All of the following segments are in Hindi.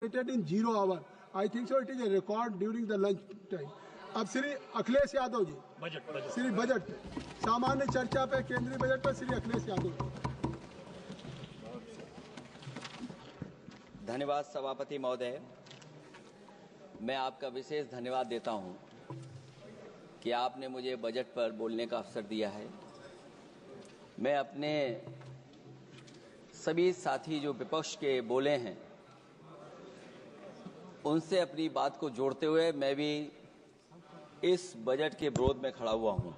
in 0 hour. I think so. It is a record during the lunch time. अब श्री अखिलेश यादव जी श्री बजट सामान्य चर्चा पे केंद्रीय बजट पर श्री अखिलेश यादव। धन्यवाद सभापति महोदय। मैं आपका विशेष धन्यवाद देता हूं कि आपने मुझे बजट पर बोलने का अवसर दिया है। मैं अपने सभी साथी जो विपक्ष के बोले हैं उनसे अपनी बात को जोड़ते हुए मैं भी इस बजट के विरोध में खड़ा हुआ हूं।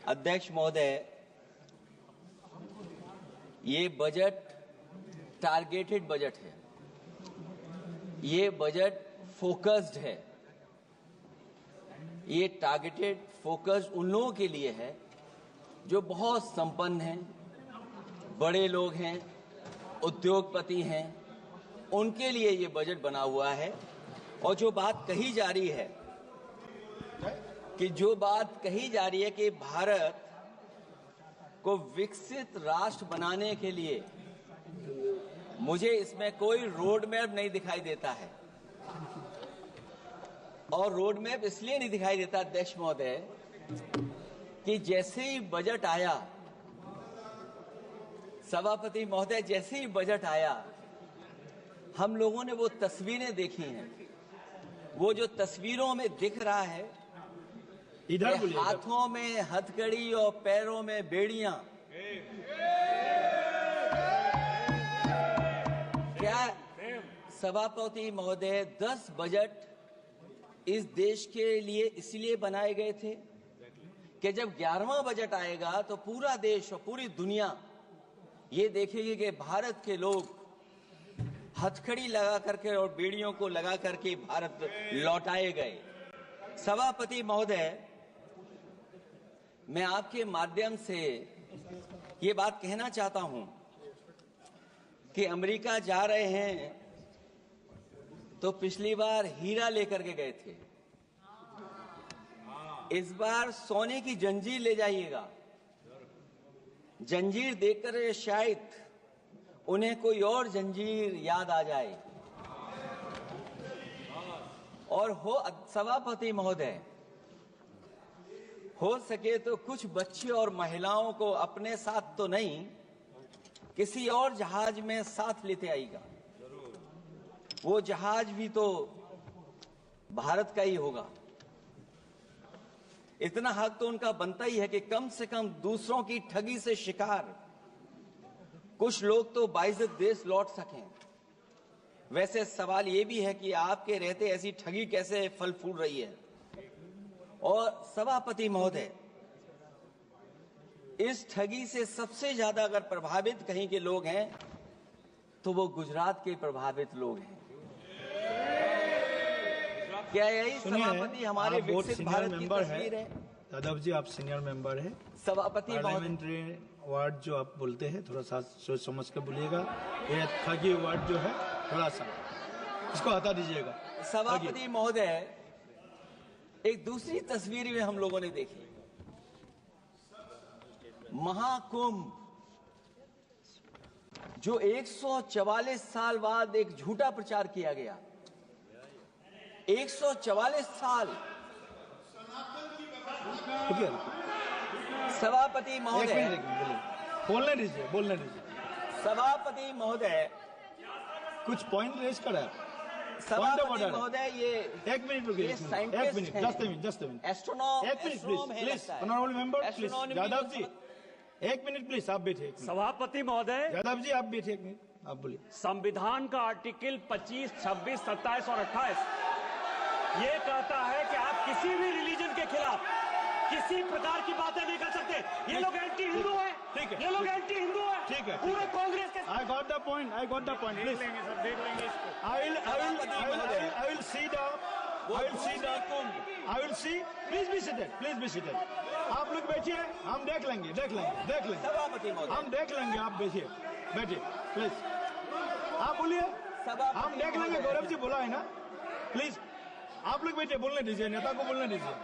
अध्यक्ष महोदय, ये बजट टारगेटेड बजट है, ये बजट फोकस्ड है। ये टारगेटेड फोकस्ड उन लोगों के लिए है जो बहुत संपन्न हैं, बड़े लोग हैं, उद्योगपति हैं, उनके लिए ये बजट बना हुआ है। और जो बात कही जा रही है कि भारत को विकसित राष्ट्र बनाने के लिए, मुझे इसमें कोई रोड मैप नहीं दिखाई देता है। और रोड मैप इसलिए नहीं दिखाई देता अध्यक्ष महोदय कि जैसे ही बजट आया, सभापति महोदय, जैसे ही बजट आया हम लोगों ने वो तस्वीरें देखी हैं। वो जो तस्वीरों में दिख रहा है, इधर हाथों में हथकड़ी और पैरों में बेड़ियां, क्या सभापति महोदय 10 बजट इस देश के लिए इसलिए बनाए गए थे कि जब 11वां बजट आएगा तो पूरा देश और पूरी दुनिया ये देखेगी कि भारत के लोग हथकड़ी लगा करके और बेड़ियों को लगा करके भारत लौटाए गए। सभापति महोदय, मैं आपके माध्यम से ये बात कहना चाहता हूं कि अमेरिका जा रहे हैं तो पिछली बार हीरा लेकर के गए थे, इस बार सोने की जंजीर ले जाइएगा। जंजीर देखकर शायद उन्हें कोई और जंजीर याद आ जाए। और सभापति महोदय, हो सके तो कुछ बच्चे और महिलाओं को अपने साथ तो नहीं, किसी और जहाज में साथ लेते आएगा। वो जहाज भी तो भारत का ही होगा। इतना हक तो उनका बनता ही है कि कम से कम दूसरों की ठगी से शिकार कुछ लोग तो बाइज्जत देश लौट सकें। वैसे सवाल ये भी है कि आपके रहते ऐसी ठगी कैसे फल फूल रही है। और सभापति महोदय, इस ठगी से सबसे ज्यादा अगर प्रभावित कहीं के लोग हैं तो वो गुजरात के प्रभावित लोग हैं। क्या यही सभापति हमारे विकसित भारत की तस्वीर है? यादव जी, आप सीनियर मेंबर हैं। सभापति पार्लियामेंट्री वर्ड जो आप बोलते हैं थोड़ा सा सोच समझ के बोलिएगा। ये ठगी वर्ड जो है थोड़ा सा इसको हटा दीजिएगा। सभापति महोदय, एक दूसरी तस्वीर में हम लोगों ने देखी, महाकुंभ जो 144 साल बाद एक झूठा प्रचार किया गया। 144 साल। सभापति महोदय, बोलने दीजिए। सभापति महोदय, कुछ पॉइंट रेज करा। सभापति महोदय, ये एक मिनट रुकिए, एक मिनट, जस्ट ए मिनट, एस्ट्रोनॉम, एक minute please, honourable member please. Yadav ji, एक मिनट प्लीज, आप बैठे। सभापति महोदय, यादव जी आप बैठे, एक मिनट, आप बोलिए। संविधान का आर्टिकल 25, 26, 27 और 28 ये कहता है कि आप किसी भी रिलीजन के खिलाफ किसी प्रकार की बातें नहीं कर सकते। ये लोग एंटी हिंदू है, ठीक है, ये लोग एंटी हिंदू है, ठीक है, पूरे कांग्रेस के। I got the point, देख लेंगे सर, देख लेंगे इसको। I will see, please be seated, आप लोग बैठिए, हम देख लेंगे। सभापति महोदय, हम देख लेंगे, आप बैठिए प्लीज, आप बोलिए, हम देख लेंगे। गौरव जी बोला है ना, प्लीज आप लोग बैठिए, बोलने दीजिए, नेता को बोलने दीजिए,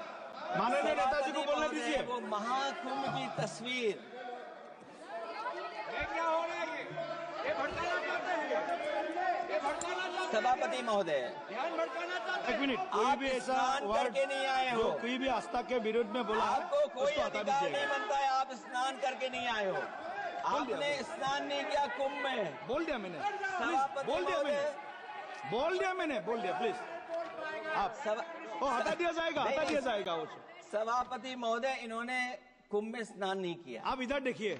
माननीय नेताजी को बोलने दीजिए। वो महाकुंभ की तस्वीर, ये क्या हो रहा है? ये भड़काना चाहते हैं, ये सभापति महोदय, एक मिनट, कोई आप भी ऐसा स्नान वर्ड करके नहीं आए हो। जो कोई भी आस्था के विरुद्ध में बोला है, आपको कोई उसको हटा अधिकार नहीं दीजिएगा। बनता है, आप स्नान करके नहीं आए हो। आपने स्नान नहीं किया कुंभ में। बोल दिया मैंने, सभापति बोल दिया महोदय, मैंने, बोल दिया प्लीज। आप वो हटा दिया जाएगा, हटा दिया जाएगा वो। सभापति महोदय, इन्होंने कुंभ में स्नान नहीं किया। आप इधर देखिए,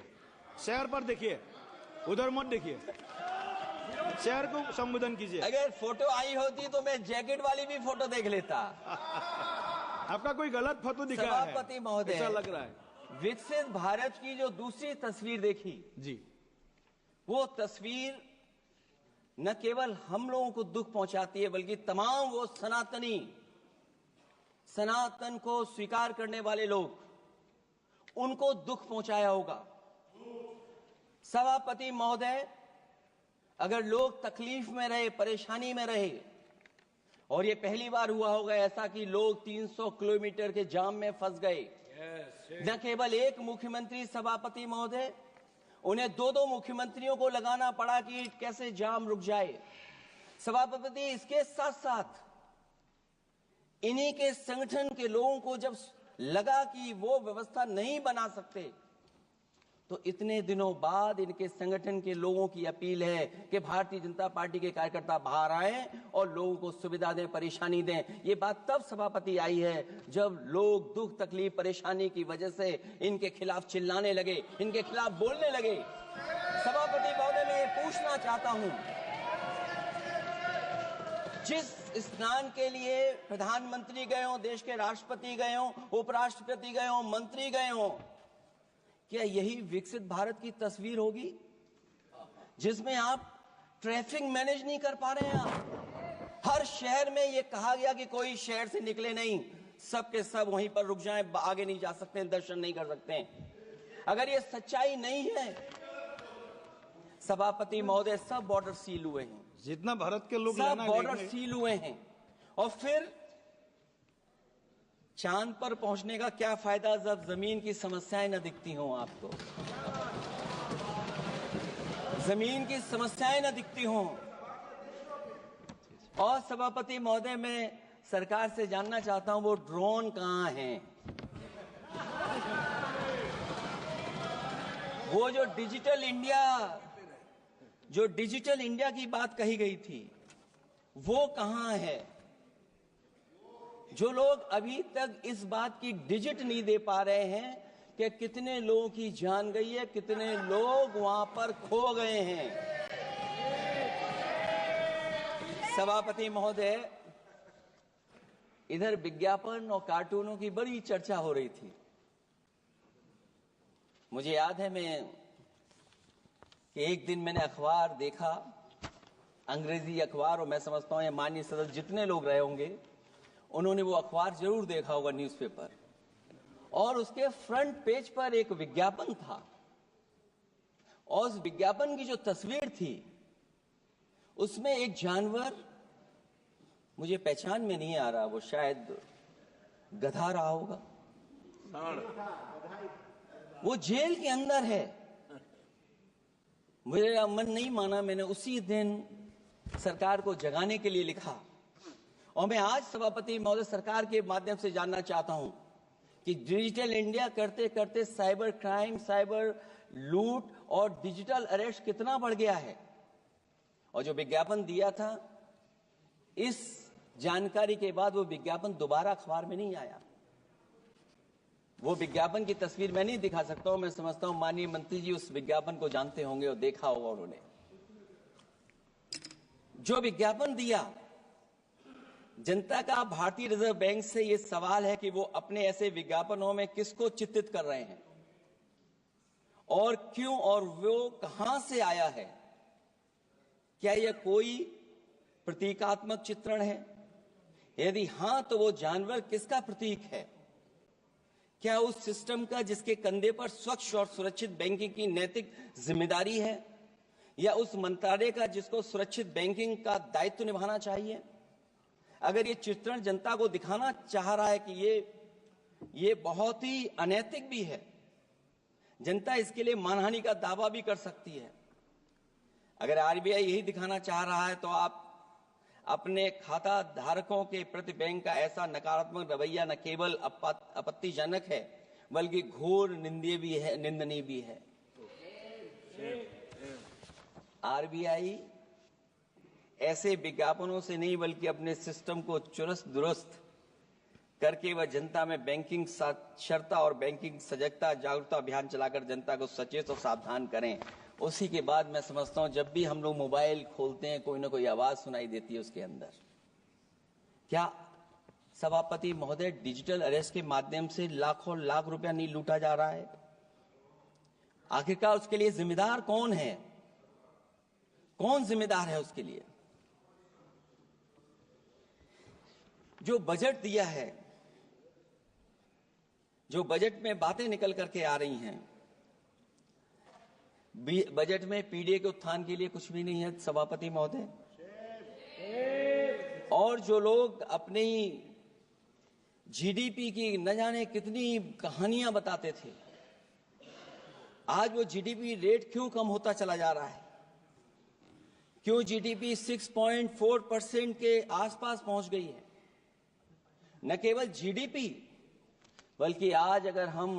शहर पर देखिए, उधर मत देखिए, शहर को संबोधन कीजिए। अगर फोटो आई होती तो मैं जैकेट वाली भी फोटो देख लेता। आपका कोई गलत फोटो दिखा है, सभापति महोदय, ऐसा लग रहा है। विकसित भारत की जो दूसरी तस्वीर देखी जी, वो तस्वीर न केवल हम लोगों को दुख पहुंचाती है, बल्कि तमाम वो सनातन को स्वीकार करने वाले लोग, उनको दुख पहुंचाया होगा। सभापति महोदय, अगर लोग तकलीफ में रहे, परेशानी में रहे, और ये पहली बार हुआ होगा ऐसा कि लोग 300 किलोमीटर के जाम में फंस गए। न केवल एक मुख्यमंत्री सभापति महोदय, उन्हें 2-2 मुख्यमंत्रियों को लगाना पड़ा कि कैसे जाम रुक जाए। सभापति, इसके साथ साथ इन्हीं के संगठन के लोगों को जब लगा कि वो व्यवस्था नहीं बना सकते, तो इतने दिनों बाद इनके संगठन के लोगों की अपील है कि भारतीय जनता पार्टी के कार्यकर्ता बाहर आए और लोगों को सुविधा दें, परेशानी दें। ये बात तब सभापति आई है जब लोग दुख, तकलीफ, परेशानी की वजह से इनके खिलाफ चिल्लाने लगे, इनके खिलाफ बोलने लगे। सभापति महोदय, मैं ये पूछना चाहता हूं, जिस स्नान के लिए प्रधानमंत्री गए हो, देश के राष्ट्रपति गए हो, उपराष्ट्रपति गए हो, मंत्री गए हो, क्या यही विकसित भारत की तस्वीर होगी जिसमें आप ट्रैफिक मैनेज नहीं कर पा रहे हैं? आप हर शहर में ये कहा गया कि कोई शहर से निकले नहीं, सब के सब वहीं पर रुक जाएं, आगे नहीं जा सकते, दर्शन नहीं कर सकते। अगर ये सच्चाई नहीं है सभापति महोदय, सब बॉर्डर सील हुए हैं, जितना भारत के लोग सब बॉर्डर सील हुए हैं, और फिर चांद पर पहुंचने का क्या फायदा जब जमीन की समस्याएं न दिखती हों आपको? जमीन की समस्याएं न दिखती हों। और सभापति महोदय, मैं सरकार से जानना चाहता हूं, वो ड्रोन कहां हैं? वो जो डिजिटल इंडिया की बात कही गई थी, वो कहां है? जो लोग अभी तक इस बात की डिजिट नहीं दे पा रहे हैं कि कितने लोगों की जान गई है, कितने लोग वहां पर खो गए हैं। सभापति महोदय, इधर विज्ञापन और कार्टूनों की बड़ी चर्चा हो रही थी। मुझे याद है कि एक दिन मैंने अखबार देखा, अंग्रेजी अखबार, और मैं समझता हूं ये माननीय सदस्य जितने लोग रहे होंगे उन्होंने वो अखबार जरूर देखा होगा, न्यूज़पेपर, और उसके फ्रंट पेज पर एक विज्ञापन था, और उस विज्ञापन की जो तस्वीर थी उसमें एक जानवर, मुझे पहचान में नहीं आ रहा, वो शायद गधा रहा होगा, वो जेल के अंदर है। मेरा मन नहीं माना, मैंने उसी दिन सरकार को जगाने के लिए लिखा, और मैं आज सभापति महोदय सरकार के माध्यम से जानना चाहता हूं कि डिजिटल इंडिया करते करते साइबर क्राइम, साइबर लूट और डिजिटल अरेस्ट कितना बढ़ गया है। और जो विज्ञापन दिया था, इस जानकारी के बाद वो विज्ञापन दोबारा अखबार में नहीं आया। वो विज्ञापन की तस्वीर मैं नहीं दिखा सकता हूं, मैं समझता हूं माननीय मंत्री जी उस विज्ञापन को जानते होंगे और देखा होगा उन्होंने। जो विज्ञापन दिया, जनता का भारतीय रिजर्व बैंक से यह सवाल है कि वो अपने ऐसे विज्ञापनों में किसको चित्रित कर रहे हैं और क्यों, और वो कहां से आया है? क्या यह कोई प्रतीकात्मक चित्रण है? यदि हां, तो वो जानवर किसका प्रतीक है? क्या उस सिस्टम का जिसके कंधे पर स्वच्छ और सुरक्षित बैंकिंग की नैतिक जिम्मेदारी है, या उस मंत्रालय का जिसको सुरक्षित बैंकिंग का दायित्व निभाना चाहिए? अगर ये चित्रण जनता को दिखाना चाह रहा है कि ये बहुत ही अनैतिक भी है, जनता इसके लिए मानहानि का दावा भी कर सकती है। अगर आरबीआई यही दिखाना चाह रहा है, तो आप अपने खाता धारकों के प्रति बैंक का ऐसा नकारात्मक रवैया न केवल आपत्तिजनक है बल्कि घोर निंदनीय भी है। आरबीआई ऐसे विज्ञापनों से नहीं बल्कि अपने सिस्टम को चुस्त दुरुस्त करके वह जनता में बैंकिंग साक्षरता और बैंकिंग सजगता जागरूकता अभियान चलाकर जनता को सचेत और सावधान करें। उसी के बाद मैं समझता हूं जब भी हम लोग मोबाइल खोलते हैं कोई ना कोई आवाज सुनाई देती है उसके अंदर। क्या सभापति महोदय डिजिटल अरेस्ट के माध्यम से लाखों लाख रुपया नहीं लूटा जा रहा है? आखिरकार उसके लिए जिम्मेदार कौन है? कौन जिम्मेदार है उसके लिए? जो बजट दिया है, जो बजट में बातें निकल करके आ रही हैं, बजट में पीडीए के उत्थान के लिए कुछ भी नहीं है सभापति महोदय। और जो लोग अपनी जीडीपी की न जाने कितनी कहानियां बताते थे, आज वो जीडीपी रेट क्यों कम होता चला जा रहा है? क्यों जीडीपी 6.4% के आसपास पहुंच गई है? न केवल जीडीपी बल्कि आज अगर हम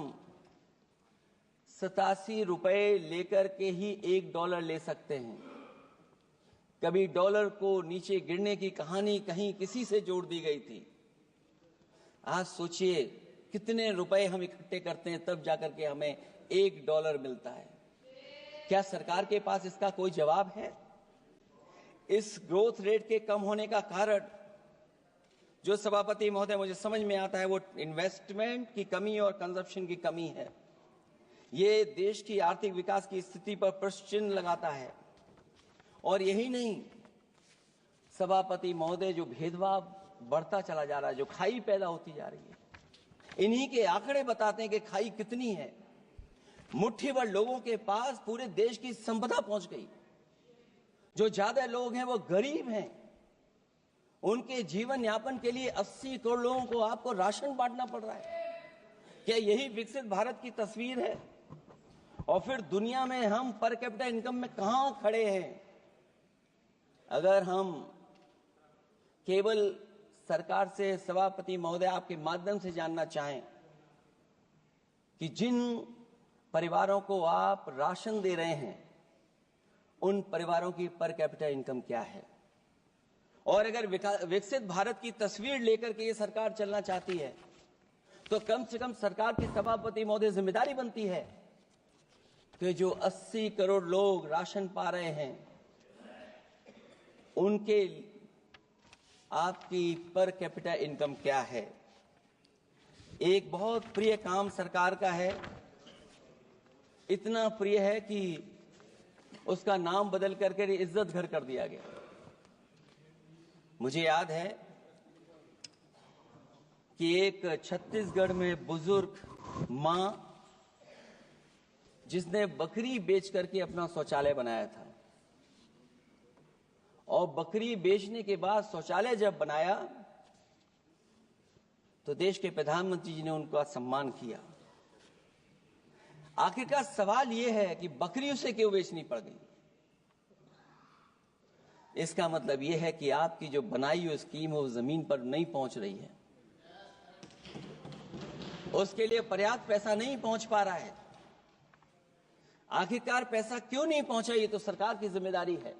87 रुपए लेकर के ही $1 ले सकते हैं। कभी डॉलर को नीचे गिरने की कहानी कहीं किसी से जोड़ दी गई थी। आज सोचिए कितने रुपए हम इकट्ठे करते हैं तब जाकर के हमें $1 मिलता है। क्या सरकार के पास इसका कोई जवाब है? इस ग्रोथ रेट के कम होने का कारण जो सभापति महोदय मुझे समझ में आता है वो इन्वेस्टमेंट की कमी और कंजप्शन की कमी है। ये देश की आर्थिक विकास की स्थिति पर प्रश्न चिन्ह लगाता है। और यही नहीं, सभापति महोदय जो भेदभाव बढ़ता चला जा रहा है, जो खाई पैदा होती जा रही है, इन्हीं के आंकड़े बताते हैं कि खाई कितनी है। मुट्ठी भर लोगों के पास पूरे देश की संपदा पहुंच गई। जो ज्यादा लोग हैं वो गरीब हैं। उनके जीवन यापन के लिए 80 करोड़ लोगों को आपको राशन बांटना पड़ रहा है। क्या यही विकसित भारत की तस्वीर है? और फिर दुनिया में हम पर कैपिटा इनकम में कहां खड़े हैं? अगर हम केवल सरकार से सभापति महोदय आपके माध्यम से जानना चाहें कि जिन परिवारों को आप राशन दे रहे हैं उन परिवारों की पर कैपिटा इनकम क्या है? और अगर विकसित भारत की तस्वीर लेकर के ये सरकार चलना चाहती है तो कम से कम सरकार की सभापति महोदय जिम्मेदारी बनती है कि जो 80 करोड़ लोग राशन पा रहे हैं उनके आपकी पर कैपिटा इनकम क्या है? एक बहुत प्रिय काम सरकार का है, इतना प्रिय है कि उसका नाम बदल करके इज्जत घर कर दिया गया। मुझे याद है कि एक छत्तीसगढ़ में बुजुर्ग मां जिसने बकरी बेच करके अपना शौचालय बनाया था, और बकरी बेचने के बाद शौचालय जब बनाया तो देश के प्रधानमंत्री जी ने उनका सम्मान किया। आखिरकार सवाल यह है कि बकरी उसे क्यों बेचनी पड़ गई? इसका मतलब यह है कि आपकी जो बनाई हुई स्कीम है वो जमीन पर नहीं पहुंच रही है, उसके लिए पर्याप्त पैसा नहीं पहुंच पा रहा है। आखिरकार पैसा क्यों नहीं पहुंचा, ये तो सरकार की जिम्मेदारी है।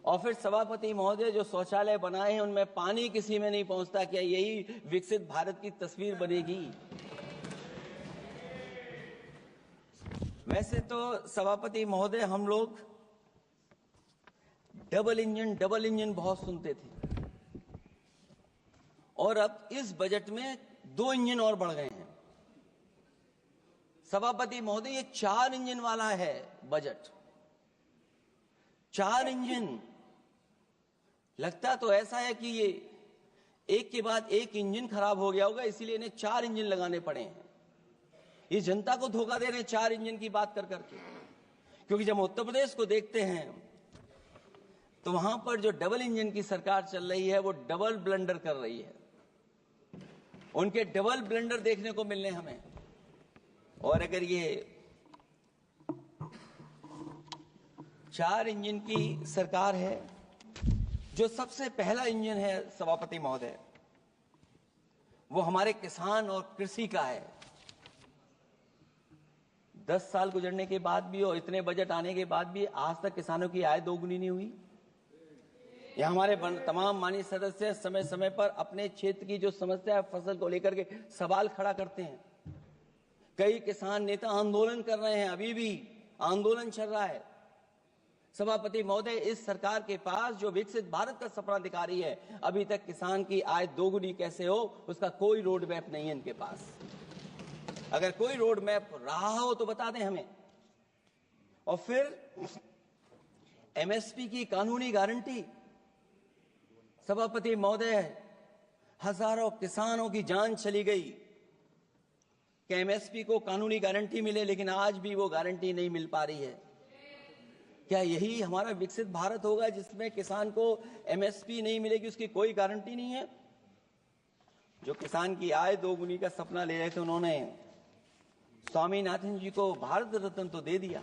और फिर सभापति महोदय जो शौचालय बनाए हैं उनमें पानी किसी में नहीं पहुंचता। क्या यही विकसित भारत की तस्वीर बनेगी? वैसे तो सभापति महोदय हम लोग डबल इंजन बहुत सुनते थे, और अब इस बजट में 2 इंजन और बढ़ गए हैं। सभापति महोदय ये 4 इंजन वाला है बजट। 4 इंजन। लगता तो ऐसा है कि ये एक के बाद एक इंजन खराब हो गया होगा, इसीलिए इन्हें 4 इंजन लगाने पड़े हैं। ये जनता को धोखा दे रहे हैं 4 इंजन की बात कर करके। क्योंकि जब उत्तर प्रदेश को देखते हैं तो वहां पर जो डबल इंजन की सरकार चल रही है वो डबल ब्लंडर कर रही है। उनके डबल ब्लंडर देखने को मिलने हमें। और अगर ये 4 इंजन की सरकार है जो सबसे पहला इंजन है सभापति महोदय, वो हमारे किसान और कृषि का है। 10 साल गुजरने के बाद भी और इतने बजट आने के बाद भी आज तक किसानों की आय दोगुनी नहीं हुई। ये हमारे तमाम माननीय सदस्य समय समय पर अपने क्षेत्र की जो समस्या है फसल को लेकर के सवाल खड़ा करते हैं। कई किसान नेता आंदोलन कर रहे हैं, अभी भी आंदोलन चल रहा है। सभापति महोदय, इस सरकार के पास जो विकसित भारत का सपना दिखा रही है, अभी तक किसान की आय दोगुनी कैसे हो उसका कोई रोड मैप नहीं है इनके पास। अगर कोई रोड मैप रहा हो तो बता दें हमें। और फिर एमएसपी की कानूनी गारंटी, सभापति महोदय, हजारों किसानों की जान चली गई कि एमएसपी को कानूनी गारंटी मिले, लेकिन आज भी वो गारंटी नहीं मिल पा रही है। क्या यही हमारा विकसित भारत होगा जिसमें किसान को एमएसपी नहीं मिलेगी, उसकी कोई गारंटी नहीं है? जो किसान की आय दोगुनी का सपना ले रहे थे, उन्होंने स्वामीनाथन जी को भारत रत्न तो दे दिया,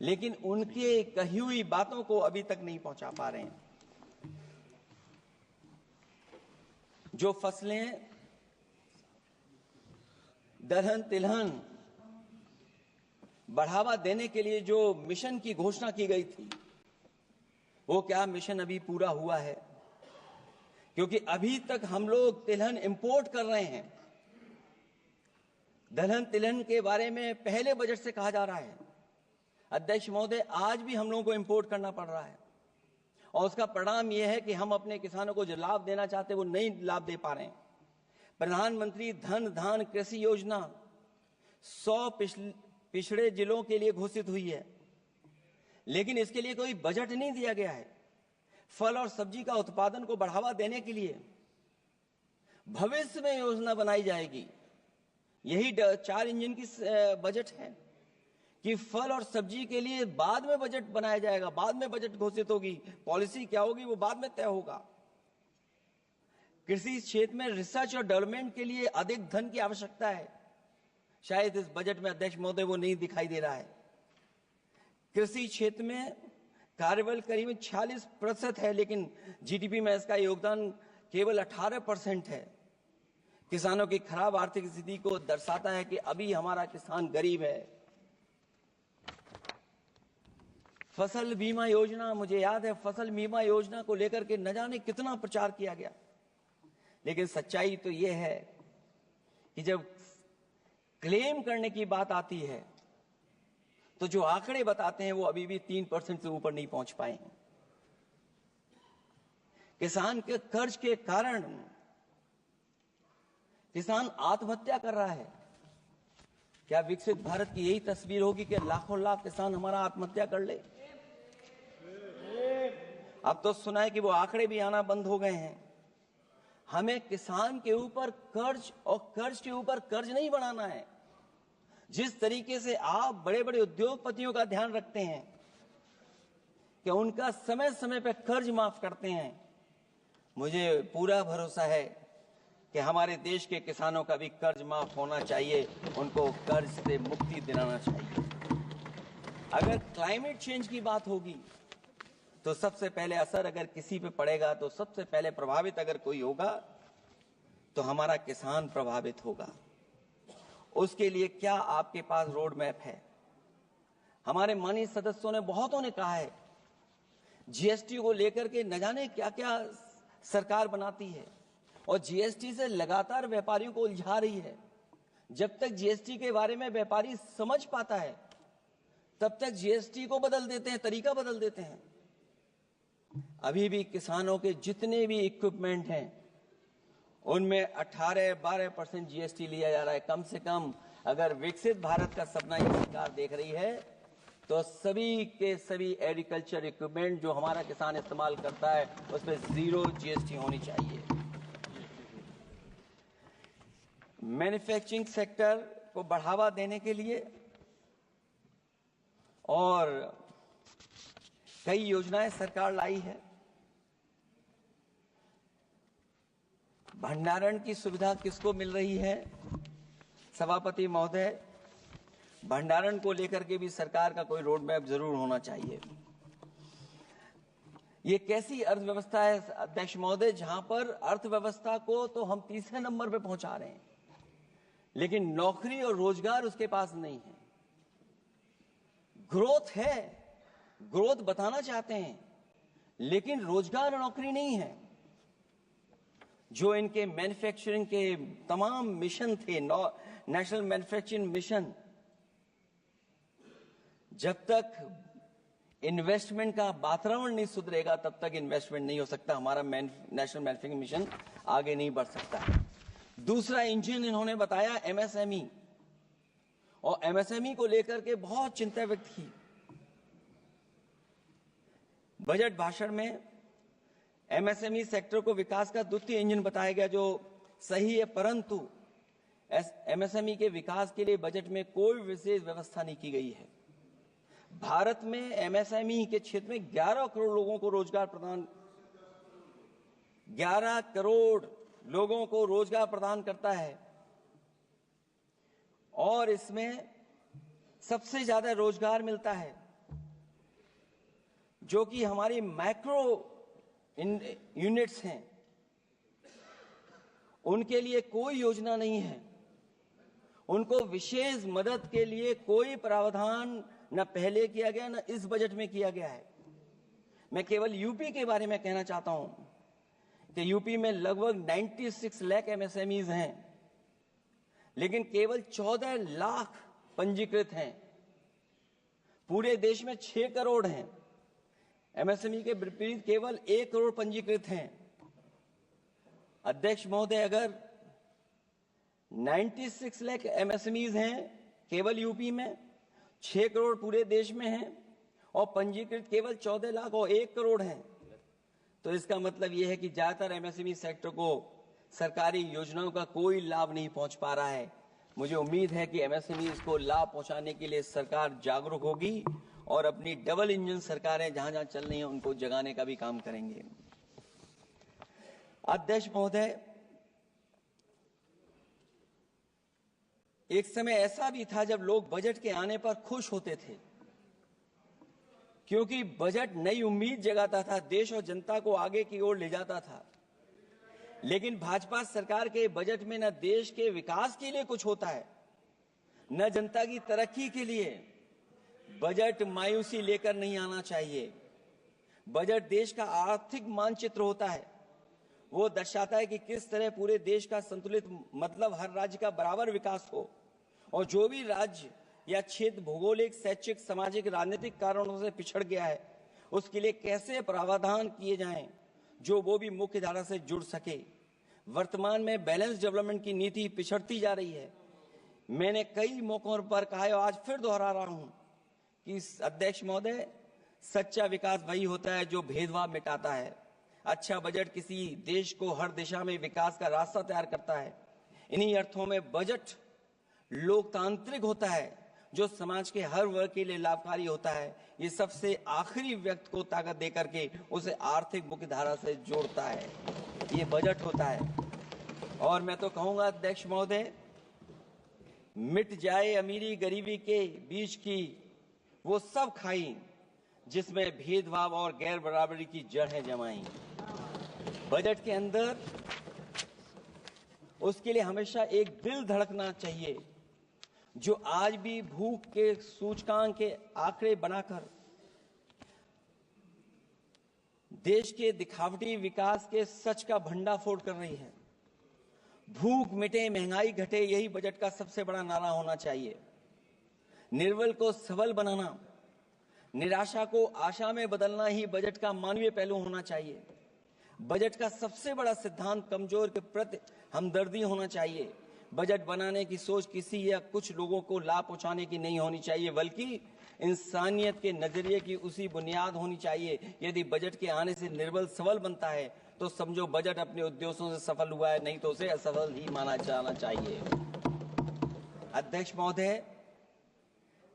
लेकिन उनके कही हुई बातों को अभी तक नहीं पहुंचा पा रहे हैं। जो फसलें दलहन तिलहन बढ़ावा देने के लिए जो मिशन की घोषणा की गई थी, वो क्या मिशन अभी पूरा हुआ है? क्योंकि अभी तक हम लोग तिलहन इंपोर्ट कर रहे हैं। दलहन तिलहन के बारे में पहले बजट से कहा जा रहा है, अध्यक्ष महोदय, आज भी हम लोगों को इंपोर्ट करना पड़ रहा है। और उसका परिणाम यह है कि हम अपने किसानों को जो लाभ देना चाहते हैं वो नहीं लाभ दे पा रहे हैं। प्रधानमंत्री धन धान कृषि योजना 100 पिछड़े जिलों के लिए घोषित हुई है, लेकिन इसके लिए कोई बजट नहीं दिया गया है। फल और सब्जी का उत्पादन को बढ़ावा देने के लिए भविष्य में योजना बनाई जाएगी। यही 4 इंजन की बजट है कि फल और सब्जी के लिए बाद में बजट बनाया जाएगा, बाद में बजट घोषित होगी, पॉलिसी क्या होगी वो बाद में तय होगा। कृषि क्षेत्र में रिसर्च और डेवलपमेंट के लिए अधिक धन की आवश्यकता है, शायद इस बजट में अध्यक्ष महोदय वो नहीं दिखाई दे रहा है। कृषि क्षेत्र में कार्यबल करीब 46% है, लेकिन जीडीपी में इसका योगदान केवल 18% है। किसानों की खराब आर्थिक स्थिति को दर्शाता है कि अभी हमारा किसान गरीब है। फसल बीमा योजना, मुझे याद है फसल बीमा योजना को लेकर के न जाने कितना प्रचार किया गया, लेकिन सच्चाई तो यह है कि जब क्लेम करने की बात आती है तो जो आंकड़े बताते हैं वो अभी भी 3% से ऊपर नहीं पहुंच पाए हैं। किसान के कर्ज के कारण किसान आत्महत्या कर रहा है। क्या विकसित भारत की यही तस्वीर होगी कि लाखों लाख किसान हमारा आत्महत्या कर ले? अब तो सुना है कि वो आंकड़े भी आना बंद हो गए हैं। हमें किसान के ऊपर कर्ज और कर्ज के ऊपर कर्ज नहीं बढ़ाना है। जिस तरीके से आप बड़े बड़े उद्योगपतियों का ध्यान रखते हैं कि उनका समय समय पर कर्ज माफ करते हैं, मुझे पूरा भरोसा है कि हमारे देश के किसानों का भी कर्ज माफ होना चाहिए, उनको कर्ज से मुक्ति दिलाना चाहिए। अगर क्लाइमेट चेंज की बात होगी तो सबसे पहले असर अगर किसी पे पड़ेगा तो सबसे पहले प्रभावित अगर कोई होगा तो हमारा किसान प्रभावित होगा। उसके लिए क्या आपके पास रोड मैप है? हमारे माननीय सदस्यों ने बहुतों ने कहा है जीएसटी को लेकर के न जाने क्या क्या सरकार बनाती है और जीएसटी से लगातार व्यापारियों को उलझा रही है। जब तक जीएसटी के बारे में व्यापारी समझ पाता है तब तक जीएसटी को बदल देते हैं, तरीका बदल देते हैं। अभी भी किसानों के जितने भी इक्विपमेंट हैं उनमें 18-12% जीएसटी लिया जा रहा है। कम से कम अगर विकसित भारत का सपना ये सरकार देख रही है तो सभी के सभी एग्रीकल्चर इक्विपमेंट जो हमारा किसान इस्तेमाल करता है उस पर 0 जीएसटी होनी चाहिए। मैन्युफैक्चरिंग सेक्टर को बढ़ावा देने के लिए और कई योजनाएं सरकार लाई है। भंडारण की सुविधा किसको मिल रही है? सभापति महोदय, भंडारण को लेकर के भी सरकार का कोई रोड मैप जरूर होना चाहिए। ये कैसी अर्थव्यवस्था है अध्यक्ष महोदय, जहां पर अर्थव्यवस्था को तो हम तीसरे नंबर पे पहुंचा रहे हैं, लेकिन नौकरी और रोजगार उसके पास नहीं है। ग्रोथ है, ग्रोथ बताना चाहते हैं, लेकिन रोजगार और नौकरी नहीं है। जो इनके मैन्युफैक्चरिंग के तमाम मिशन थे, नेशनल मैन्युफैक्चरिंग मिशन, जब तक इन्वेस्टमेंट का वातावरण नहीं सुधरेगा तब तक इन्वेस्टमेंट नहीं हो सकता, हमारा नेशनल मैन्युफैक्चरिंग मिशन आगे नहीं बढ़ सकता। दूसरा इंजन इन्होंने बताया एमएसएमई, और एमएसएमई को लेकर के बहुत चिंता व्यक्त की। बजट भाषण में एमएसएमई सेक्टर को विकास का द्वितीय इंजन बताया गया, जो सही है, परंतु एमएसएमई के विकास के लिए बजट में कोई विशेष व्यवस्था नहीं की गई है। भारत में एमएसएमई के क्षेत्र में 11 करोड़ लोगों को रोजगार प्रदान 11 करोड़ लोगों को रोजगार प्रदान करता है, और इसमें सबसे ज्यादा रोजगार मिलता है, जो कि हमारी माइक्रो यूनिट्स हैं, उनके लिए कोई योजना नहीं है। उनको विशेष मदद के लिए कोई प्रावधान न पहले किया गया, न इस बजट में किया गया है। मैं केवल यूपी के बारे में कहना चाहता हूं कि यूपी में लगभग 96 लाख एमएसएमईज हैं, लेकिन केवल 14 लाख पंजीकृत हैं। पूरे देश में 6 करोड़ हैं, एमएसएमई के विपरीत केवल 1 करोड़ पंजीकृत हैं। अध्यक्ष महोदय, अगर 96 लाख एमएसएमईज हैं केवल यूपी में, 6 करोड़ पूरे देश में हैं, और पंजीकृत केवल 14 लाख और 1 करोड़ हैं, तो इसका मतलब यह है कि ज्यादातर एमएसएमई सेक्टर को सरकारी योजनाओं का कोई लाभ नहीं पहुंच पा रहा है। मुझे उम्मीद है कि एमएसएमई को लाभ पहुंचाने के लिए सरकार जागरूक होगी और अपनी डबल इंजन सरकारें जहां जहां चल रही हैं उनको जगाने का भी काम करेंगे। अध्यक्ष महोदय, एक समय ऐसा भी था जब लोग बजट के आने पर खुश होते थे, क्योंकि बजट नई उम्मीद जगाता था, देश और जनता को आगे की ओर ले जाता था। लेकिन भाजपा सरकार के बजट में न देश के विकास के लिए कुछ होता है, न जनता की तरक्की के लिए। बजट मायूसी लेकर नहीं आना चाहिए। बजट देश का आर्थिक मानचित्र होता है, वो दर्शाता है कि किस तरह पूरे देश का संतुलित, मतलब हर राज्य का बराबर विकास हो, और जो भी राज्य या क्षेत्र भौगोलिक, शैक्षिक, सामाजिक, राजनीतिक कारणों से पिछड़ गया है, उसके लिए कैसे प्रावधान किए जाएं जो वो भी मुख्य धारा से जुड़ सके। वर्तमान में बैलेंस डेवलपमेंट की नीति पिछड़ती जा रही है। मैंने कई मौकों पर कहा है और आज फिर दोहरा रहा हूं कि अध्यक्ष महोदय, सच्चा विकास वही होता है जो भेदभाव मिटाता है। अच्छा बजट किसी देश को हर दिशा में विकास का रास्ता तैयार करता है। इन्हीं अर्थों में बजट लोकतांत्रिक होता है, जो समाज के हर वर्ग के लिए लाभकारी होता है। ये सबसे आखिरी व्यक्ति को ताकत देकर के उसे आर्थिक मुख्यधारा से जोड़ता है, ये बजट होता है। और मैं तो कहूंगा अध्यक्ष महोदय, मिट जाए अमीरी गरीबी के बीच की वो सब खाई जिसमें भेदभाव और गैर बराबरी की जड़ें जमाई। बजट के अंदर उसके लिए हमेशा एक दिल धड़कना चाहिए, जो आज भी भूख के सूचकांक के आंकड़े बनाकर देश के दिखावटी विकास के सच का भंडाफोड़ कर रही है। भूख मिटे, महंगाई घटे, यही बजट का सबसे बड़ा नारा होना चाहिए। निर्बल को सबल बनाना, निराशा को आशा में बदलना ही बजट का मानवीय पहलू होना चाहिए। बजट का सबसे बड़ा सिद्धांत कमजोर के प्रति हमदर्दी होना चाहिए। बजट बनाने की सोच किसी या कुछ लोगों को लाभ पहुंचाने की नहीं होनी चाहिए, बल्कि इंसानियत के नजरिए की उसी बुनियाद होनी चाहिए। यदि बजट के आने से निर्बल सबल बनता है तो समझो बजट अपने उद्देश्यों से सफल हुआ है, नहीं तो उसे असफल ही माना जाना चाहिए। अध्यक्ष महोदय,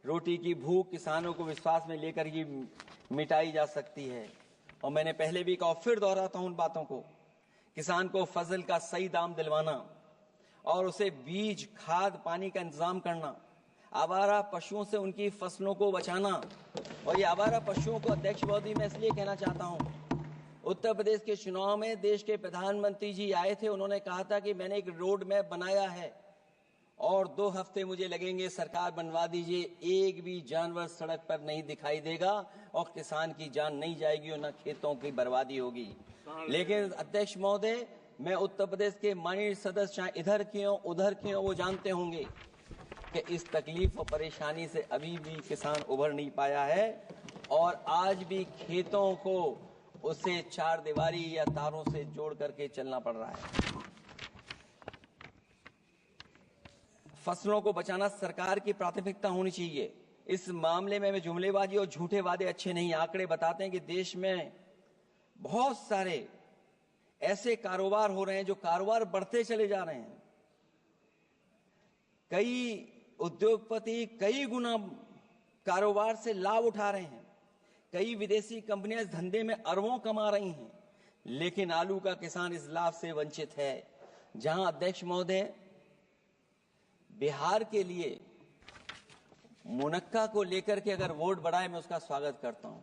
रोटी की भूख किसानों को विश्वास में लेकर ही मिटाई जा सकती है, और मैंने पहले भी कहा, फिर दोहराता हूं उन बातों को। किसान को फसल का सही दाम दिलवाना और उसे बीज, खाद, पानी का इंतजाम करना, आवारा पशुओं से उनकी फसलों को बचाना। और ये आवारा पशुओं को अध्यक्ष महोदय मैं इसलिए कहना चाहता हूं उत्तर प्रदेश के चुनाव में देश के प्रधानमंत्री जी आए थे, उन्होंने कहा था कि मैंने एक रोड मैप बनाया है और 2 हफ्ते मुझे लगेंगे, सरकार बनवा दीजिए। एक भी जानवर सड़क पर नहीं दिखाई देगा और किसान की जान नहीं जाएगी और न खेतों की बर्बादी होगी। लेकिन अध्यक्ष महोदय, मैं उत्तर प्रदेश के माननीय सदस्य चाहे इधर के हों उधर के हों, वो जानते होंगे कि इस तकलीफ और परेशानी से अभी भी किसान उभर नहीं पाया है और आज भी खेतों को उसे 4 दीवारी या तारों से जोड़ करके चलना पड़ रहा है। फसलों को बचाना सरकार की प्राथमिकता होनी चाहिए। इस मामले में जुमलेबाजी और झूठे वादे अच्छे नहीं। आंकड़े बताते हैं कि देश में बहुत सारे ऐसे कारोबार हो रहे हैं जो कारोबार बढ़ते चले जा रहे हैं। कई उद्योगपति कई गुना कारोबार से लाभ उठा रहे हैं। कई विदेशी कंपनियां इस धंधे में अरबों कमा रही हैं, लेकिन आलू का किसान इस लाभ से वंचित है। जहां अध्यक्ष महोदय बिहार के लिए मुनक्का को लेकर के अगर वोट बढ़ाए, मैं उसका स्वागत करता हूं।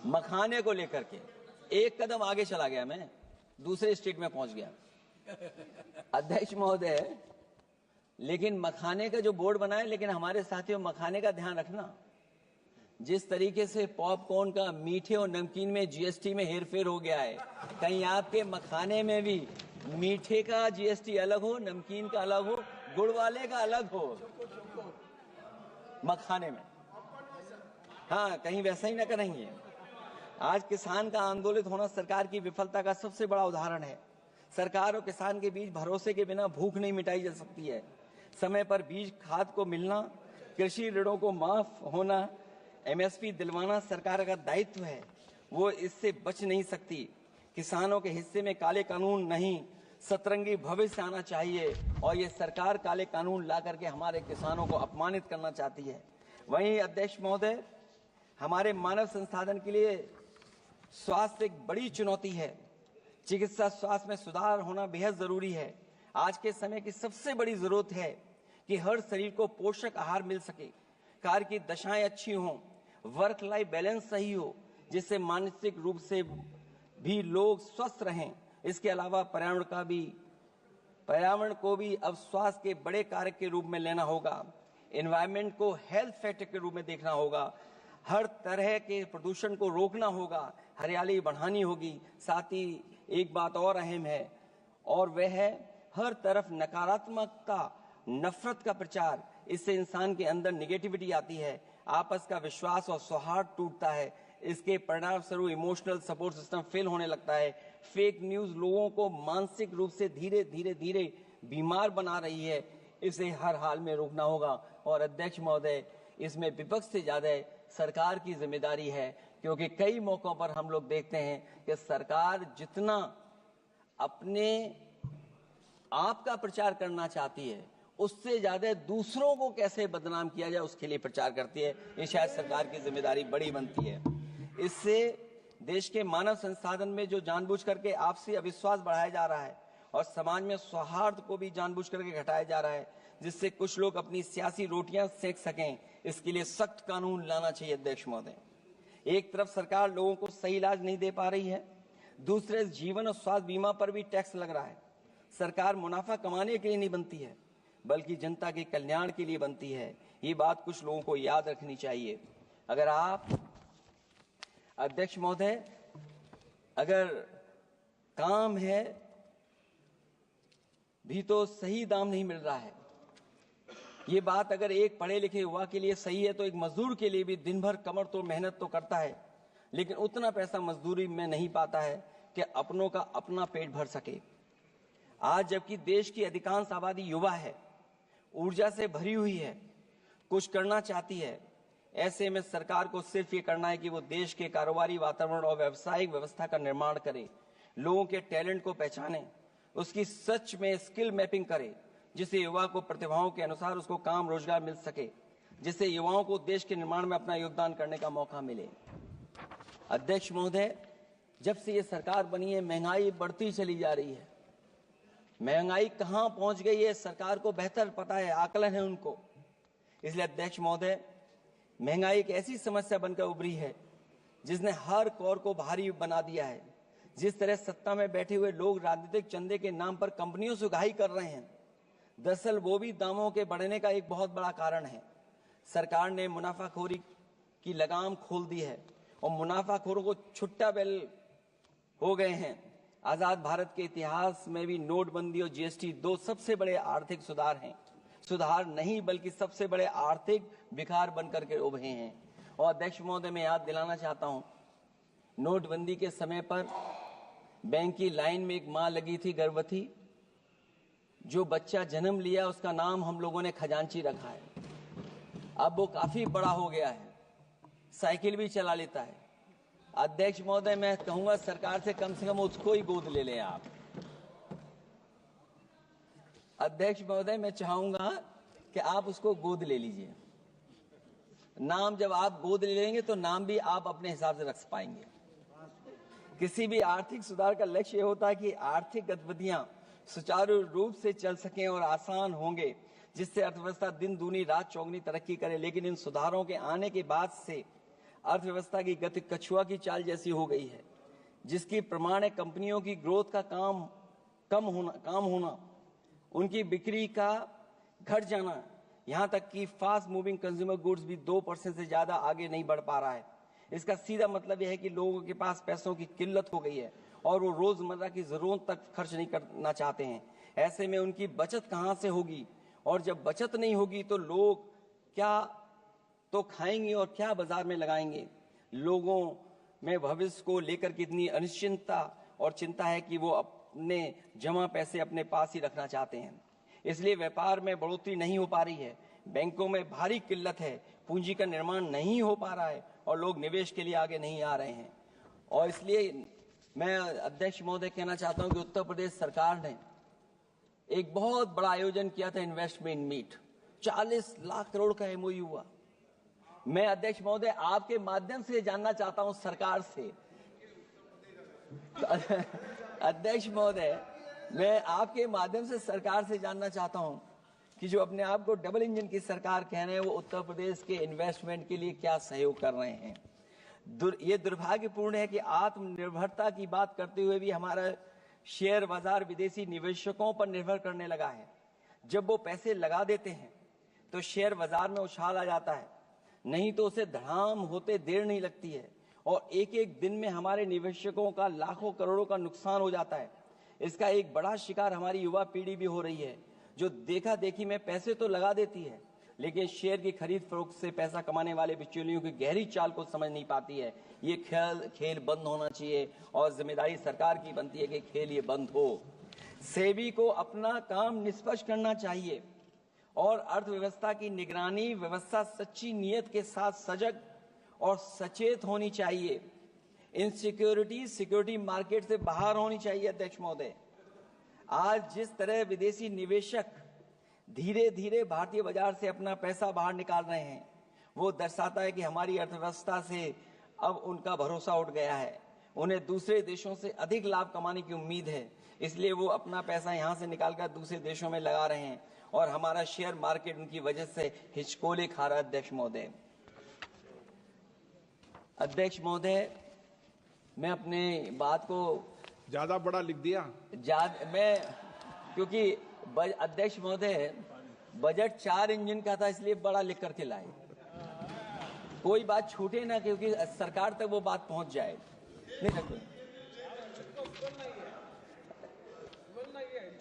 मखाने को लेकर के एक कदम आगे चला गया, मैं दूसरे स्टेट में पहुंच गया अध्यक्ष महोदय। लेकिन मखाने का जो बोर्ड बनाए, लेकिन हमारे साथियों मखाने का ध्यान रखना, जिस तरीके से पॉपकॉर्न का मीठे और नमकीन में जीएसटी में हेरफेर हो गया है, कहीं आपके मखाने में भी मीठे का जीएसटी अलग हो, नमकीन का अलग हो, गुड़ वाले का अलग हो मखाने में। हाँ, कहीं वैसा ही ना करेंगे। आज किसान का आंदोलित होना सरकार की विफलता का सबसे बड़ा उदाहरण है। सरकार और किसान के बीच भरोसे के बिना भूख नहीं मिटाई जा सकती है। समय पर बीज खाद को मिलना, कृषि ऋणों को माफ होना, एमएसपी दिलवाना सरकार का दायित्व है, वो इससे बच नहीं सकती। किसानों के हिस्से में काले कानून नहीं, सतरंगी भविष्य आना चाहिए और ये सरकार काले कानून ला करके हमारे किसानों को अपमानित करना चाहती है। वहीं अध्यक्ष महोदय, हमारे मानव संसाधन के लिए स्वास्थ्य एक बड़ी चुनौती है। चिकित्सा स्वास्थ्य में सुधार होना बेहद जरूरी है। आज के समय की सबसे बड़ी जरूरत है कि हर शरीर को पोषक आहार मिल सके, कार्य की दशाएं अच्छी हों, वर्क लाइफ बैलेंस सही हो, जिससे मानसिक रूप से भी लोग स्वस्थ रहें। इसके अलावा पर्यावरण को भी अब स्वास्थ्य के बड़े कारक के रूप में लेना होगा। एनवायरनमेंट को हेल्थ फैक्टर के रूप में देखना होगा। हर तरह के प्रदूषण को रोकना होगा, हरियाली बढ़ानी होगी। साथ ही एक बात और अहम है और वह है हर तरफ नकारात्मकता, नफरत का प्रचार। इससे इंसान के अंदर निगेटिविटी आती है, आपस का विश्वास और सौहार्द टूटता है। इसके परिणाम स्वरूप इमोशनल सपोर्ट सिस्टम फेल होने लगता है। फेक न्यूज लोगों को मानसिक रूप से धीरे धीरे बीमार बना रही है। इसे हर हाल में रोकना होगा। और अध्यक्ष महोदय, इसमें विपक्ष से ज्यादा सरकार की जिम्मेदारी है, क्योंकि कई मौकों पर हम लोग देखते हैं कि सरकार जितना अपने आप का प्रचार करना चाहती है, उससे ज्यादा दूसरों को कैसे बदनाम किया जाए उसके लिए प्रचार करती है। ये शायद सरकार की जिम्मेदारी बड़ी बनती है। इससे देश के मानव संसाधन में जो जानबूझ करके आपसी अविश्वास बढ़ाया जा रहा है और समाज में सौहार्द को भी जानबूझ करके घटाया जा रहा है, जिससे कुछ लोग अपनी सियासी रोटियां सेक सकें, इसके लिए सख्त कानून लाना चाहिए। अध्यक्ष महोदय, एक तरफ सरकार लोगों को सही इलाज नहीं दे पा रही है, दूसरे जीवन और स्वास्थ्य बीमा पर भी टैक्स लग रहा है। सरकार मुनाफा कमाने के लिए नहीं बनती है, बल्कि जनता के कल्याण के लिए बनती है। ये बात कुछ लोगों को याद रखनी चाहिए। अगर आप अध्यक्ष महोदय, अगर काम है भी तो सही दाम नहीं मिल रहा है। ये बात अगर एक पढ़े लिखे युवा के लिए सही है तो एक मजदूर के लिए भी दिन भर कमर तोड़ मेहनत तो करता है, लेकिन उतना पैसा मजदूरी में नहीं पाता है कि अपनों का अपना पेट भर सके। आज जबकि देश की अधिकांश आबादी युवा है, ऊर्जा से भरी हुई है, कुछ करना चाहती है, ऐसे में सरकार को सिर्फ ये करना है कि वो देश के कारोबारी वातावरण और व्यावसायिक व्यवस्था का निर्माण करे, लोगों के टैलेंट को पहचाने, उसकी सच में स्किल मैपिंग करे, जिससे युवा को प्रतिभाओं के अनुसार उसको काम रोजगार मिल सके, जिससे युवाओं को देश के निर्माण में अपना योगदान करने का मौका मिले। अध्यक्ष महोदय, जब से ये सरकार बनी है महंगाई बढ़ती चली जा रही है। महंगाई कहां पहुंच गई है सरकार को बेहतर पता है, आकलन है उनको। इसलिए अध्यक्ष महोदय, महंगाई एक ऐसी समस्या बनकर उभरी है जिसने हर कौर को भारी बना दिया है। जिस तरह सत्ता में बैठे हुए लोग राजनीतिक चंदे के नाम पर कंपनियों से उगाही कर रहे हैं, दरअसल वो भी दामों के बढ़ने का एक बहुत बड़ा कारण है। सरकार ने मुनाफाखोरी की लगाम खोल दी है और मुनाफाखोरों को छुट्टा बैल हो गए हैं। आजाद भारत के इतिहास में भी नोटबंदी और जीएसटी दो सबसे बड़े आर्थिक सुधार हैं। सुधार नहीं बल्कि सबसे बड़े आर्थिक विकार बनकर के उभरे हैं। और अध्यक्ष महोदय, मैं याद दिलाना चाहता हूं, नोटबंदी के समय पर बैंक की लाइन में एक मां लगी थी गर्भवती। जो बच्चा जन्म लिया उसका नाम हम लोगों ने खजांची रखा है। अब वो काफी बड़ा हो गया है, साइकिल भी चला लेता है। अध्यक्ष महोदय, मैं कहूंगा सरकार से कम उसको ही गोद ले लें आप। अध्यक्ष महोदय, मैं चाहूंगा कि आप उसको गोद ले लीजिए। नाम जब आप गोद ले लेंगे तो नाम भी आप अपने हिसाब से रख पाएंगे। किसी भी आर्थिक सुधार का लक्ष्य ये होता है कि आर्थिक गतिविधियां सुचारू रूप से चल सकें और आसान होंगे, जिससे अर्थव्यवस्था दिन दूनी रात चौगुनी तरक्की करे। लेकिन इन सुधारों के आने के बाद से अर्थव्यवस्था की गति कछुआ की चाल जैसी हो गई है, जिसकी प्रमाण है कंपनियों की ग्रोथ का काम होना, उनकी बिक्री का घट जाना, यहां तक कि फास्ट मूविंग कंज्यूमर गुड्स भी 2% से ज्यादा आगे नहीं बढ़ पा रहा है। इसका सीधा मतलब यह है कि लोगों के पास पैसों की किल्लत हो गई है और वो रोजमर्रा की जरूरत तक खर्च नहीं करना चाहते हैं। ऐसे में उनकी बचत कहां से होगी, और जब बचत नहीं होगी तो लोग क्या तो खाएंगे और क्या बाजार में लगाएंगे। लोगों में भविष्य को लेकर कितनी अनिश्चितता और चिंता है कि वो अपने जमा पैसे अपने पास ही रखना चाहते हैं। इसलिए व्यापार में बढ़ोतरी नहीं हो पा रही है, बैंकों में भारी किल्लत है, पूंजी का निर्माण नहीं हो पा रहा है और लोग निवेश के लिए आगे नहीं आ रहे हैं। और इसलिए मैं अध्यक्ष महोदय कहना चाहता हूं कि उत्तर प्रदेश सरकार ने एक बहुत बड़ा आयोजन किया था, इन्वेस्टमेंट मीट। 40 लाख करोड़ का एमओयू हुआ। मैं अध्यक्ष महोदय आपके माध्यम से जानना चाहता हूं सरकार से, अध्यक्ष महोदय मैं आपके माध्यम से सरकार से जानना चाहता हूं कि जो अपने आप को डबल इंजन की सरकार कह रहे हैं, वो उत्तर प्रदेश के इन्वेस्टमेंट के लिए क्या सहयोग कर रहे हैं। ये दुर्भाग्यपूर्ण है कि आत्मनिर्भरता की बात करते हुए भी हमारा शेयर बाजार विदेशी निवेशकों पर निर्भर करने लगा है। जब वो पैसे लगा देते हैं तो शेयर बाजार में उछाल आ जाता है, नहीं तो उसे धड़ाम होते देर नहीं लगती है और एक एक दिन में हमारे निवेशकों का लाखों करोड़ों का नुकसान हो जाता है। इसका एक बड़ा शिकार हमारी युवा पीढ़ी भी हो रही है, जो देखा देखी में पैसे तो लगा देती है लेकिन शेयर की खरीद फरोख्त से पैसा कमाने वाले बिचौलियों की गहरी चाल को समझ नहीं पाती है। ये खेल बंद होना चाहिए और जिम्मेदारी सरकार की बनती है कि खेल ये बंद हो। सेबी को अपना काम निष्पक्ष करना चाहिए और अर्थव्यवस्था की निगरानी व्यवस्था सच्ची नीयत के साथ सजग और सचेत होनी चाहिए। सिक्योरिटी मार्केट से बाहर होनी चाहिए। अध्यक्ष महोदय, आज जिस तरह विदेशी निवेशक धीरे धीरे भारतीय बाजार से अपना पैसा बाहर निकाल रहे हैं, वो दर्शाता है कि हमारी अर्थव्यवस्था से अब उनका भरोसा उठ गया है। उन्हें दूसरे देशों से अधिक लाभ कमाने की उम्मीद है, इसलिए वो अपना पैसा यहां से निकालकर दूसरे देशों में लगा रहे हैं और हमारा शेयर मार्केट उनकी वजह से हिचकोले खा रहा है। अध्यक्ष महोदय, मैं अपने बात को ज्यादा बड़ा लिख दिया। क्योंकि अध्यक्ष महोदय बजट 4 इंजन का था, इसलिए बड़ा लिख करके लाए। कोई बात छूटे ना, क्योंकि सरकार तक वो बात पहुंच जाए। नहीं,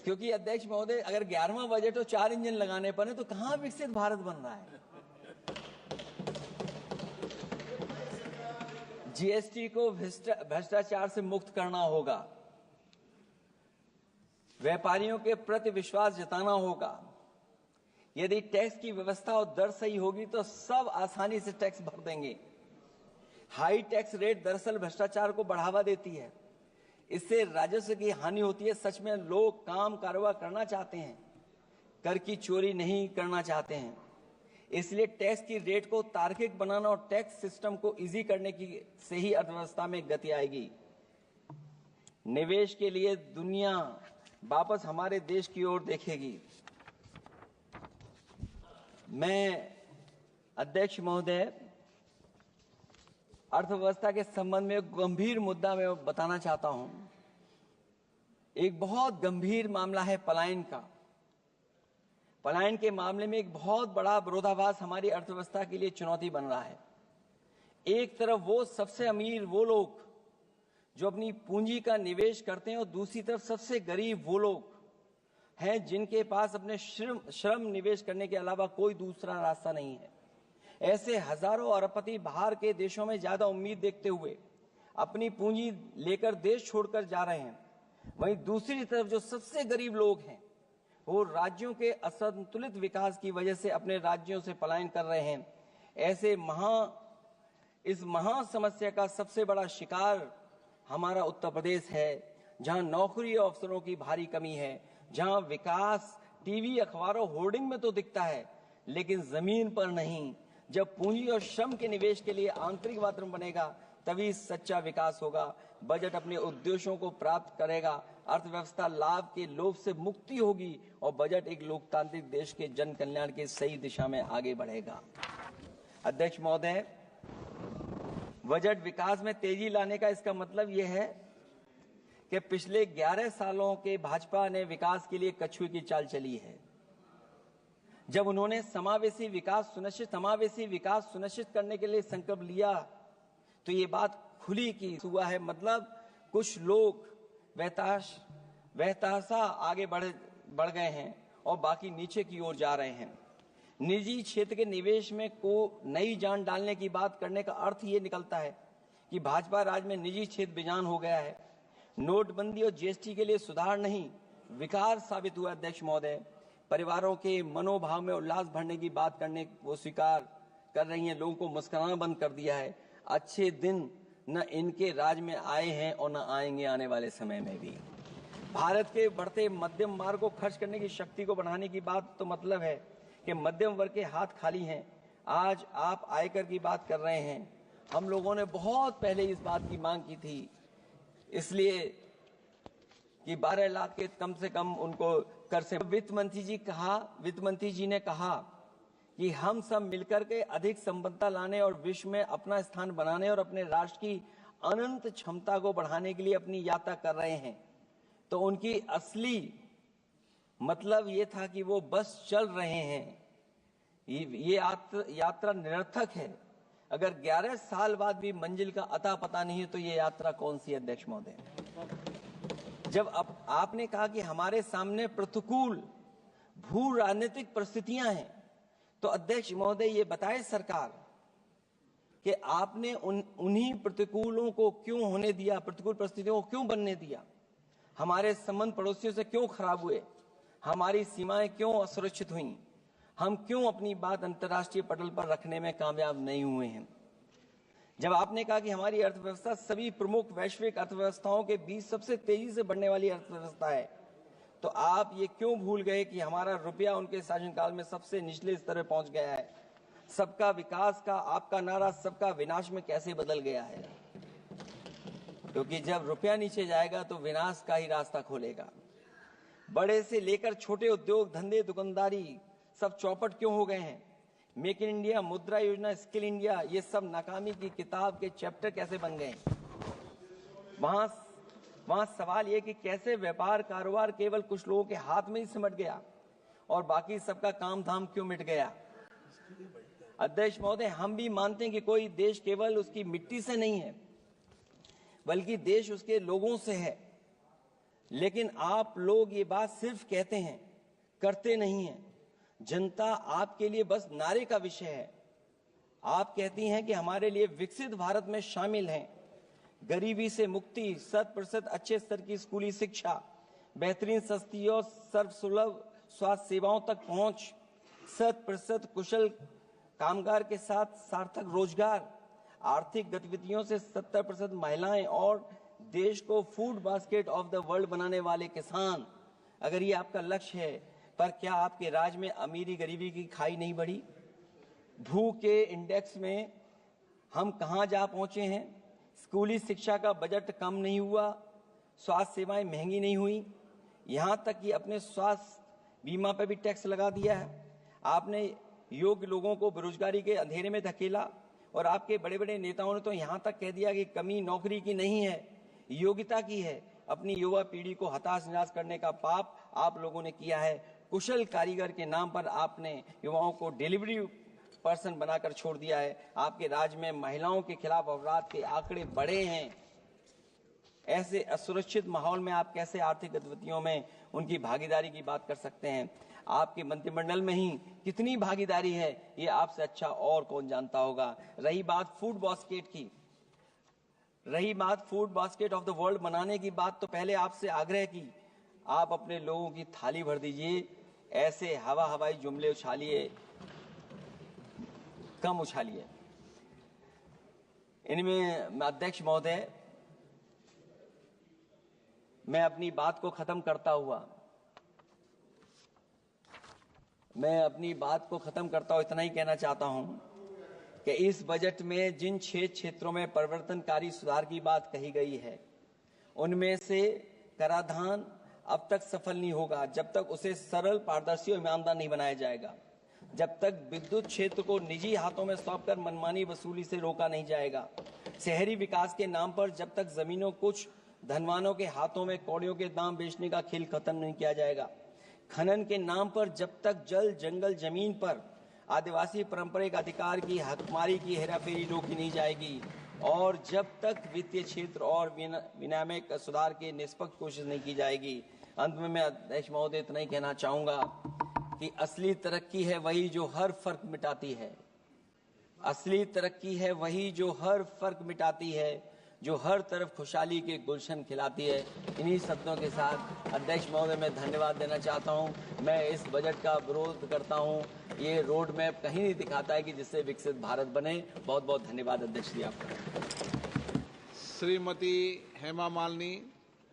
क्योंकि अध्यक्ष महोदय अगर 11वां बजट तो 4 इंजन लगाने पड़े तो कहां विकसित भारत बन रहा है। जीएसटी को भ्रष्टाचार से मुक्त करना होगा, व्यापारियों के प्रति विश्वास जताना होगा। यदि टैक्स की व्यवस्था और दर सही होगी तो सब आसानी से टैक्स भर देंगे। हाई टैक्स रेट दरअसल भ्रष्टाचार को बढ़ावा देती है, इससे राजस्व की हानि होती है। सच में लोग काम कारोबार करना चाहते हैं, कर की चोरी नहीं करना चाहते हैं। इसलिए टैक्स की रेट को तार्किक बनाना और टैक्स सिस्टम को इजी करने की से ही अर्थव्यवस्था में गति आएगी। निवेश के लिए दुनिया वापस हमारे देश की ओर देखेगी। मैं अध्यक्ष महोदय अर्थव्यवस्था के संबंध में एक गंभीर मुद्दा मैं बताना चाहता हूं। एक बहुत गंभीर मामला है पलायन का। पलायन के मामले में एक बहुत बड़ा विरोधाभास हमारी अर्थव्यवस्था के लिए चुनौती बन रहा है। एक तरफ वो सबसे अमीर वो लोग जो अपनी पूंजी का निवेश करते हैं और दूसरी तरफ सबसे गरीब वो लोग हैं जिनके पास अपने श्रम निवेश करने के अलावा कोई दूसरा रास्ता नहीं है। ऐसे हजारों अरबपति बाहर के देशों में ज्यादा उम्मीद देखते हुए अपनी पूंजी लेकर देश छोड़कर जा रहे हैं। वहीं दूसरी तरफ जो सबसे गरीब लोग हैं वो राज्यों के असंतुलित विकास की वजह से अपने राज्यों से पलायन कर रहे हैं। ऐसे इस महा समस्या का सबसे बड़ा शिकार हमारा उत्तर प्रदेश है, जहां नौकरी और अवसरों की भारी कमी है, जहां विकास टीवी अखबारों होर्डिंग में तो दिखता है लेकिन जमीन पर नहीं। जब पूंजी और श्रम के निवेश के लिए आंतरिक वातावरण बनेगा तभी सच्चा विकास होगा, बजट अपने उद्देश्यों को प्राप्त करेगा, अर्थव्यवस्था लाभ के लोभ से मुक्ति होगी और बजट एक लोकतांत्रिक देश के जन कल्याण की सही दिशा में आगे बढ़ेगा। अध्यक्ष महोदय, बजट विकास में तेजी लाने का इसका मतलब यह है कि पिछले 11 सालों के भाजपा ने विकास के लिए कछुए की चाल चली है। जब उन्होंने समावेशी विकास सुनिश्चित करने के लिए संकल्प लिया तो ये बात खुली की हुआ है। मतलब कुछ लोग वहताशा आगे बढ़ गए हैं और बाकी नीचे की ओर जा रहे हैं। निजी क्षेत्र के निवेश में को नई जान डालने की बात करने का अर्थ ये निकलता है कि भाजपा राज में निजी क्षेत्र बेजान हो गया है। नोटबंदी और जीएसटी के लिए सुधार नहीं विकार साबित हुआ। अध्यक्ष महोदय, परिवारों के मनोभाव में उल्लास भरने की बात करने वो स्वीकार कर रही हैं, लोगों को मुस्कुराना बंद कर दिया है। अच्छे दिन न इनके राज में आए हैं और न आएंगे आने वाले समय में भी। भारत के बढ़ते मध्यम मार्ग को खर्च करने की शक्ति को बढ़ाने की बात तो मतलब है कि मध्यम वर्ग के हाथ खाली हैं। आज आप आयकर की बात कर रहे हैं। हम लोगों ने बहुत पहले इस बात की मांग की थी, इसलिए कि 12 लाख के कम से कम उनको कर से। वित्त मंत्री जी ने कहा कि हम सब मिलकर के अधिक संपन्नता लाने और विश्व में अपना स्थान बनाने और अपने राष्ट्र की अनंत क्षमता को बढ़ाने के लिए अपनी यात्रा कर रहे हैं। तो उनकी असली मतलब ये था कि वो बस चल रहे हैं। ये यात्रा निरर्थक है। अगर 11 साल बाद भी मंजिल का अता पता नहीं है तो ये यात्रा कौन सी? अध्यक्ष महोदय, जब आपने कहा कि हमारे सामने प्रतिकूल भू राजनीतिक परिस्थितियां हैं, तो अध्यक्ष महोदय ये बताए सरकार कि आपने उन्हीं प्रतिकूलों को क्यों होने दिया, प्रतिकूल परिस्थितियों को क्यों बनने दिया? हमारे संबंध पड़ोसियों से क्यों खराब हुए? हमारी सीमाएं क्यों असुरक्षित हुई? हम क्यों अपनी बात अंतर्राष्ट्रीय पटल पर रखने में कामयाब नहीं हुए हैं? जब आपने कहा कि हमारी अर्थव्यवस्था सभी प्रमुख वैश्विक अर्थव्यवस्थाओं के बीच सबसे तेजी से बढ़ने वाली अर्थव्यवस्था है, तो आप ये क्यों भूल गए कि हमारा रुपया उनके शासनकाल में सबसे निचले स्तर पर पहुंच गया है? सबका विकास का आपका नारा सबका विनाश में कैसे बदल गया है? क्योंकि जब रुपया नीचे जाएगा तो विनाश का ही रास्ता खोलेगा। बड़े से लेकर छोटे उद्योग धंधे दुकानदारी सब चौपट क्यों हो गए हैं? मेक इन इंडिया, मुद्रा योजना, स्किल इंडिया, ये सब नाकामी की किताब के चैप्टर कैसे बन गए? वहां सवाल ये कि कैसे व्यापार कारोबार केवल कुछ लोगों के हाथ में ही सिमट गया और बाकी सबका काम धाम क्यों मिट गया? अध्यक्ष महोदय, हम भी मानते हैं कि कोई देश केवल उसकी मिट्टी से नहीं है, बल्कि देश उसके लोगों से है। लेकिन आप लोग ये बात सिर्फ कहते हैं, करते नहीं हैं। जनता आपके लिए बस नारे का विषय है। आप कहती हैं कि हमारे लिए विकसित भारत में शामिल हैं गरीबी से मुक्ति, 100% अच्छे स्तर की स्कूली शिक्षा, बेहतरीन सस्ती और सर्वसुलभ स्वास्थ्य सेवाओं तक पहुंच, 100% कुशल कामगार के साथ सार्थक रोजगार, आर्थिक गतिविधियों से 70% महिलाएं और देश को food basket of the world बनाने वाले किसान। अगर ये आपका लक्ष्य है, पर क्या आपके राज्य में अमीरी गरीबी की खाई नहीं बढ़ी? भू के इंडेक्स में हम कहां जा पहुंचे हैं? स्कूली शिक्षा का बजट कम नहीं हुआ, स्वास्थ्य सेवाएं महंगी नहीं हुई, यहां तक कि अपने स्वास्थ्य बीमा पर भी टैक्स लगा दिया है। आपने योग्य लोगों को बेरोजगारी के अंधेरे में धकेला, और आपके बड़े बड़े नेताओं ने तो यहाँ तक कह दिया कि कमी नौकरी की नहीं है, योग्यता की है। अपनी युवा पीढ़ी को हताश निराश करने का पाप आप लोगों ने किया है। कुशल कारीगर के नाम पर आपने युवाओं को डिलीवरी पर्सन बनाकर छोड़ दिया है। आपके राज्य में महिलाओं के खिलाफ अपराध के आंकड़े बढ़े हैं। ऐसे असुरक्षित माहौल में आप कैसे आर्थिक गतिविधियों में उनकी भागीदारी की बात कर सकते हैं? आपके मंत्रिमंडल में ही कितनी भागीदारी है, ये आपसे अच्छा और कौन जानता होगा। रही बात फूड बास्केट की, रही बात food basket of the world बनाने की बात, तो पहले आपसे आग्रह की आप अपने लोगों की थाली भर दीजिए। ऐसे हवाई जुमले उछालिए, कम उछालिए। इनमें अध्यक्ष महोदय, मैं अपनी बात को खत्म करता हुआ इतना ही कहना चाहता हूं कि इस बजट में जिन 6 क्षेत्रों में परिवर्तनकारी सुधार की बात कही गई है, उनमें से कराधान अब तक सफल नहीं होगा जब तक उसे सरल, पारदर्शी और ईमानदार नहीं बनाया जाएगा। जब तक विद्युत क्षेत्र को निजी हाथों में सौंपकर मनमानी वसूली से रोका नहीं जाएगा। शहरी विकास के नाम पर जब तक जमीनों कुछ धनवानों के हाथों में कौड़ियों के दाम बेचने का खेल खत्म नहीं किया जाएगा। खनन के नाम पर जब तक जल, जंगल, जमीन पर आदिवासी पारंपरिक अधिकार की हकमारी की हेराफेरी रोकी नहीं जाएगी, और जब तक वित्तीय क्षेत्र और विनियामक सुधार की निष्पक्ष कोशिश नहीं की जाएगी। अंत में मैं अध्यक्ष महोदय इतना ही कहना चाहूंगा कि असली तरक्की है वही जो हर फर्क मिटाती है। असली तरक्की है वही जो हर फर्क मिटाती है, जो हर तरफ खुशहाली के गुलशन खिलाती है। इन्हीं शब्दों के साथ अध्यक्ष महोदय मैं धन्यवाद देना चाहता हूं। मैं इस बजट का विरोध करता हूं। ये रोड मैप कहीं नहीं दिखाता है कि जिससे विकसित भारत बने। बहुत बहुत धन्यवाद अध्यक्ष जी आपका। श्रीमती हेमा मालिनी।